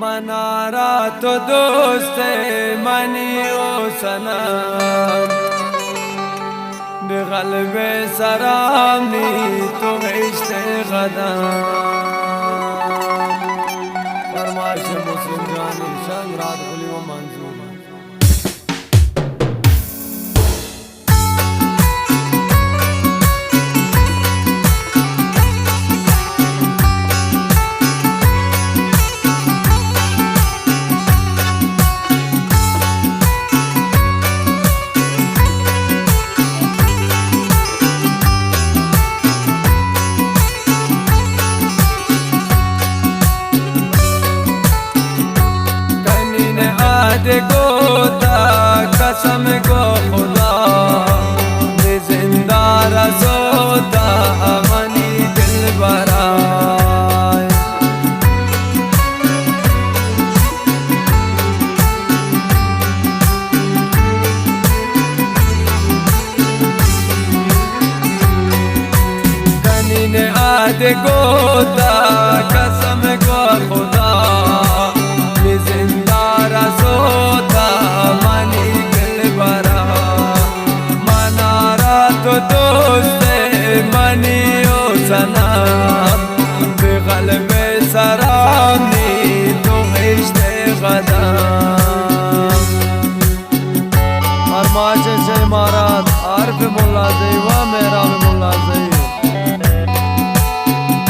من آرا تو دوست منی و سنم به قلب سرام نی تو عشق قدم. فرمایش مسلم جانی شنگ راد قلی و منظور. गोता कसम गो खुदा ने जिंदा रसोता मनी दिल बराए। कनी ने आदे गोता कसम गो खुदा ने जिंदा रसोता मनी दिल बरा। मन आरा तो दोस्त मनी ओ सनम बेक़ल्ब सरानी तो इश्क़ क़दम। फरमाइश से इमारत आरिफ मुल्ला ज़ईवा मेहराब मुल्ला ज़ई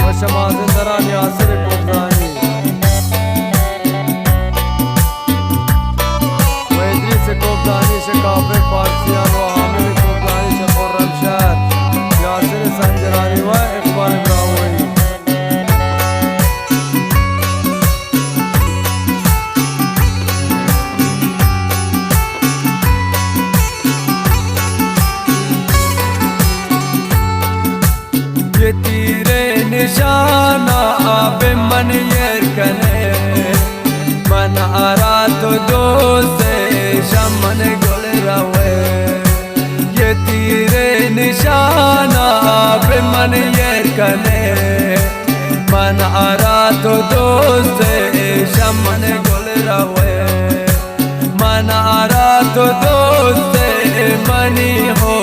व शमाज़िंदरान यासिर कोटरानी कोपदानी से काफिर पारसियान व हामिल कोपदानी से खुर्रम शहर यासिर संजरानी व इकबाल इब्राहिमी। ये तीरे निशाना बे मन यर कने मन आरा तो दोस्त शमन गुल रवे। ये तीरे निशाना पे मन यर कने मन आरा तो दोस्त शमन गुल रवे। मन आरा तो दोस्त मनी हो